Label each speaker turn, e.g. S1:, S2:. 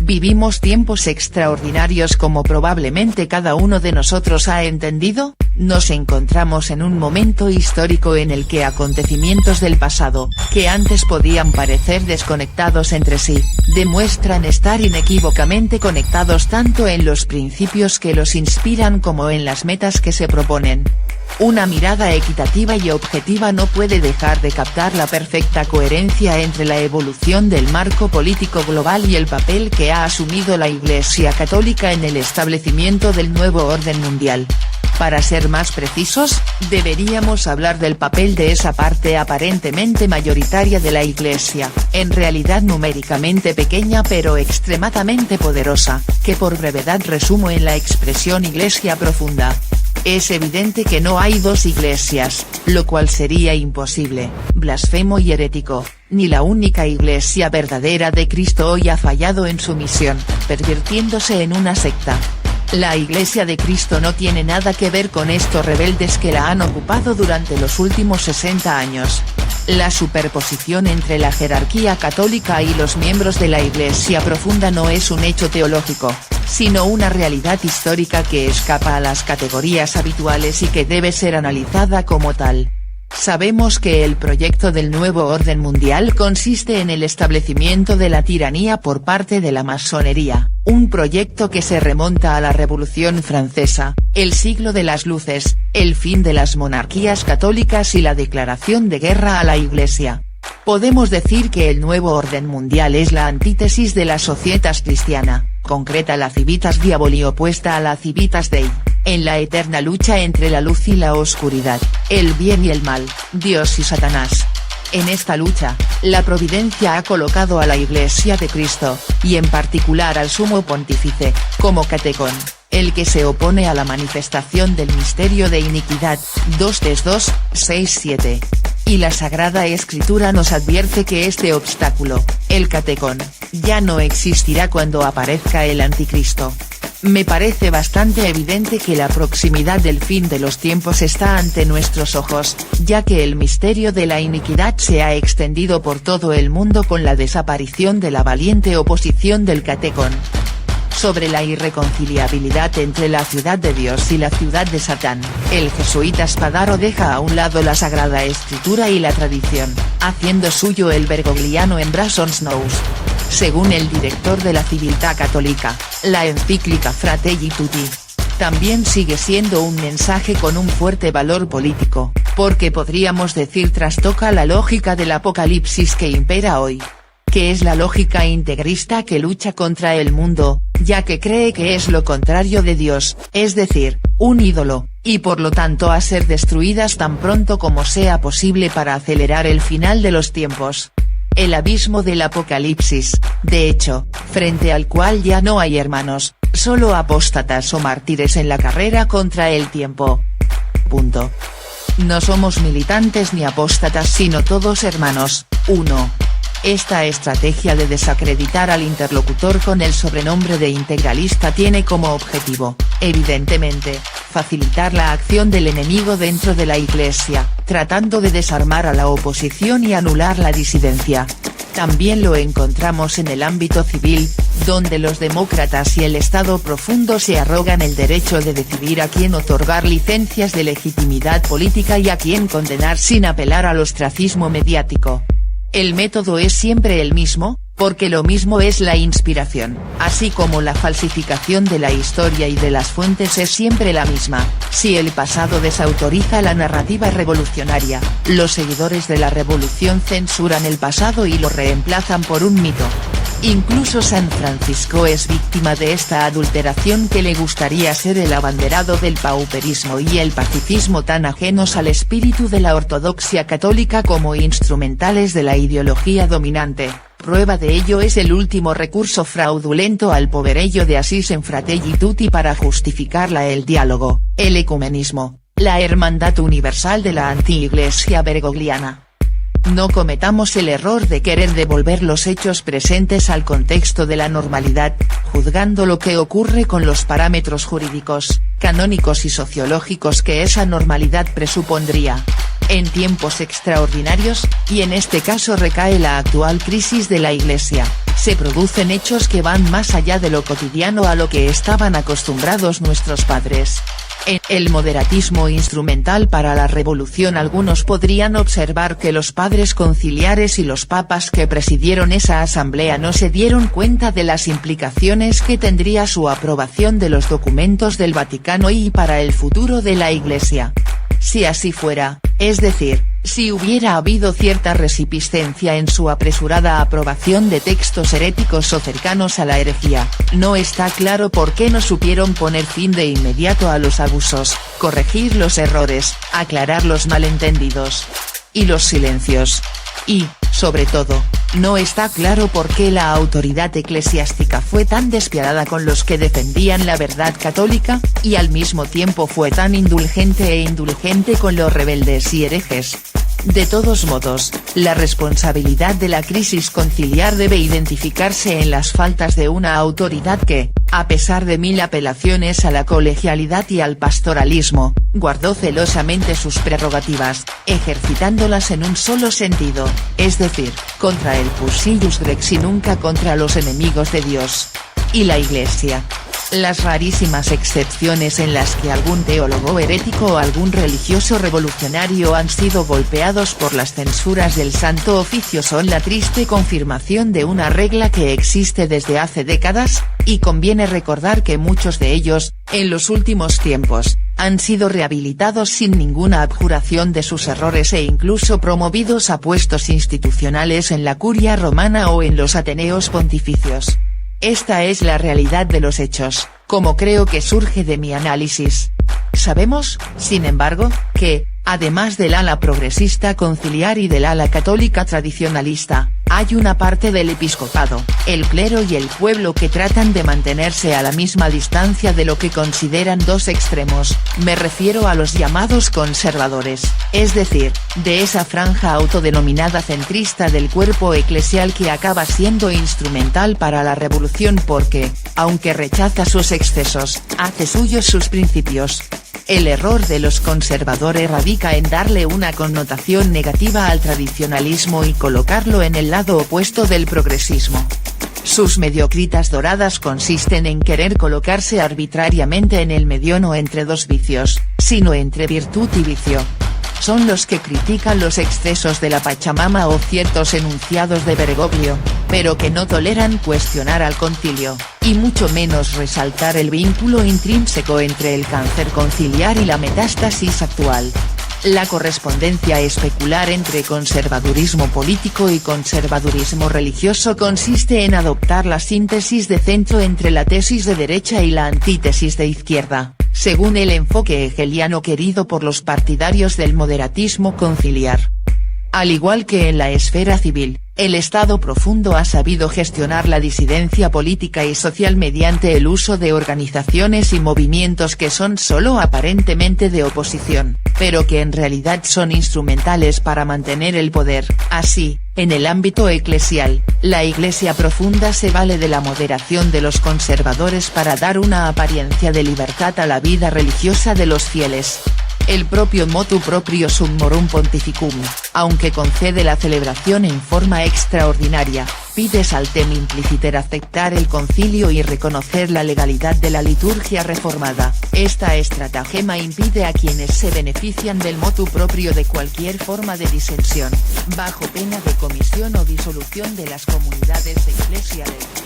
S1: ¿Vivimos tiempos extraordinarios como probablemente cada uno de nosotros ha entendido? Nos encontramos en un momento histórico en el que acontecimientos del pasado, que antes podían parecer desconectados entre sí, demuestran estar inequívocamente conectados tanto en los principios que los inspiran como en las metas que se proponen. Una mirada equitativa y objetiva no puede dejar de captar la perfecta coherencia entre la evolución del marco político global y el papel que ha asumido la Iglesia Católica en el establecimiento del nuevo orden mundial. Para ser más precisos, deberíamos hablar del papel de esa parte aparentemente mayoritaria de la Iglesia, en realidad numéricamente pequeña pero extremadamente poderosa, que por brevedad resumo en la expresión Iglesia profunda. Es evidente que no hay dos iglesias, lo cual sería imposible, blasfemo y herético, ni la única Iglesia verdadera de Cristo hoy ha fallado en su misión, pervirtiéndose en una secta. La Iglesia de Cristo no tiene nada que ver con estos rebeldes que la han ocupado durante los últimos 60 años. La superposición entre la jerarquía católica y los miembros de la Iglesia profunda no es un hecho teológico, sino una realidad histórica que escapa a las categorías habituales y que debe ser analizada como tal. Sabemos que el proyecto del nuevo orden mundial consiste en el establecimiento de la tiranía por parte de la masonería, un proyecto que se remonta a la Revolución Francesa, el siglo de las luces, el fin de las monarquías católicas y la declaración de guerra a la Iglesia. Podemos decir que el nuevo orden mundial es la antítesis de la societas cristiana, concreta la civitas diaboli opuesta a la civitas dei, en la eterna lucha entre la luz y la oscuridad, el bien y el mal, Dios y Satanás. En esta lucha, la providencia ha colocado a la Iglesia de Cristo, y en particular al Sumo Pontífice, como catecón, el que se opone a la manifestación del misterio de iniquidad, 2 Tes 2, 6, 7. Y la Sagrada Escritura nos advierte que este obstáculo, el catecón, ya no existirá cuando aparezca el anticristo. Me parece bastante evidente que la proximidad del fin de los tiempos está ante nuestros ojos, ya que el misterio de la iniquidad se ha extendido por todo el mundo con la desaparición de la valiente oposición del catecón. Sobre la irreconciliabilidad entre la ciudad de Dios y la ciudad de Satán, el jesuita Spadaro deja a un lado la Sagrada Escritura y la tradición, haciendo suyo el bergogliano Embrasons Nous. Según el director de la Civiltà Católica, la encíclica Fratelli Tutti también sigue siendo un mensaje con un fuerte valor político, porque podríamos decir trastoca la lógica del apocalipsis que impera hoy, que es la lógica integrista que lucha contra el mundo, ya que cree que es lo contrario de Dios, es decir, un ídolo, y por lo tanto a ser destruidas tan pronto como sea posible para acelerar el final de los tiempos. El abismo del apocalipsis, de hecho, frente al cual ya no hay hermanos, solo apóstatas o mártires en la carrera contra el tiempo. Punto. No somos militantes ni apóstatas sino todos hermanos, 1. Esta estrategia de desacreditar al interlocutor con el sobrenombre de integralista tiene como objetivo, evidentemente, facilitar la acción del enemigo dentro de la Iglesia, tratando de desarmar a la oposición y anular la disidencia. También lo encontramos en el ámbito civil, donde los demócratas y el Estado profundo se arrogan el derecho de decidir a quién otorgar licencias de legitimidad política y a quién condenar sin apelar al ostracismo mediático. El método es siempre el mismo, porque lo mismo es la inspiración, así como la falsificación de la historia y de las fuentes es siempre la misma. Si el pasado desautoriza la narrativa revolucionaria, los seguidores de la revolución censuran el pasado y lo reemplazan por un mito. Incluso San Francisco es víctima de esta adulteración que le gustaría ser el abanderado del pauperismo y el pacifismo tan ajenos al espíritu de la ortodoxia católica como instrumentales de la ideología dominante. Prueba de ello es el último recurso fraudulento al poverello de Asís en Fratelli Tutti para justificar el diálogo, el ecumenismo, la hermandad universal de la anti-iglesia bergogliana. No cometamos el error de querer devolver los hechos presentes al contexto de la normalidad, juzgando lo que ocurre con los parámetros jurídicos, canónicos y sociológicos que esa normalidad presupondría. En tiempos extraordinarios, y en este caso recae la actual crisis de la Iglesia, Se producen hechos que van más allá de lo cotidiano a lo que estaban acostumbrados nuestros padres. En el moderatismo instrumental para la revolución algunos podrían observar que los padres conciliares y los papas que presidieron esa asamblea no se dieron cuenta de las implicaciones que tendría su aprobación de los documentos del Vaticano y para el futuro de la Iglesia. Si así fuera, es decir, si hubiera habido cierta resipiscencia en su apresurada aprobación de textos heréticos o cercanos a la herejía, no está claro por qué no supieron poner fin de inmediato a los abusos, corregir los errores, aclarar los malentendidos y los silencios. Y, sobre todo, no está claro por qué la autoridad eclesiástica fue tan despiadada con los que defendían la verdad católica, y al mismo tiempo fue tan indulgente con los rebeldes y herejes. De todos modos, la responsabilidad de la crisis conciliar debe identificarse en las faltas de una autoridad que, a pesar de 1000 apelaciones a la colegialidad y al pastoralismo, guardó celosamente sus prerrogativas, ejercitándolas en un solo sentido, es decir, contra el pus ius rex y nunca contra los enemigos de Dios y la Iglesia. Las rarísimas excepciones en las que algún teólogo herético o algún religioso revolucionario han sido golpeados por las censuras del Santo Oficio son la triste confirmación de una regla que existe desde hace décadas, y conviene recordar que muchos de ellos, en los últimos tiempos, han sido rehabilitados sin ninguna abjuración de sus errores e incluso promovidos a puestos institucionales en la Curia romana o en los Ateneos pontificios. Esta es la realidad de los hechos, como creo que surge de mi análisis. Sabemos, sin embargo, que, además del ala progresista conciliar y del ala católica tradicionalista, hay una parte del episcopado, el clero y el pueblo que tratan de mantenerse a la misma distancia de lo que consideran dos extremos, me refiero a los llamados conservadores, es decir, de esa franja autodenominada centrista del cuerpo eclesial que acaba siendo instrumental para la revolución porque, aunque rechaza sus excesos, hace suyos sus principios. El error de los conservadores radica en darle una connotación negativa al tradicionalismo y colocarlo en el lado opuesto del progresismo. Sus mediocritas doradas consisten en querer colocarse arbitrariamente en el medio no entre dos vicios, sino entre virtud y vicio. Son los que critican los excesos de la Pachamama o ciertos enunciados de Bergoglio, pero que no toleran cuestionar al concilio, y mucho menos resaltar el vínculo intrínseco entre el cáncer conciliar y la metástasis actual. La correspondencia especular entre conservadurismo político y conservadurismo religioso consiste en adoptar la síntesis de centro entre la tesis de derecha y la antítesis de izquierda, según el enfoque hegeliano querido por los partidarios del moderatismo conciliar. Al igual que en la esfera civil, el Estado profundo ha sabido gestionar la disidencia política y social mediante el uso de organizaciones y movimientos que son solo aparentemente de oposición, pero que en realidad son instrumentales para mantener el poder. Así, en el ámbito eclesial, la Iglesia profunda se vale de la moderación de los conservadores para dar una apariencia de libertad a la vida religiosa de los fieles. El propio motu proprio Summorum Pontificum, aunque concede la celebración en forma extraordinaria, pide saltem impliciter aceptar el concilio y reconocer la legalidad de la liturgia reformada. Esta estratagema impide a quienes se benefician del motu proprio de cualquier forma de disensión, bajo pena de comisión o disolución de las comunidades eclesiales.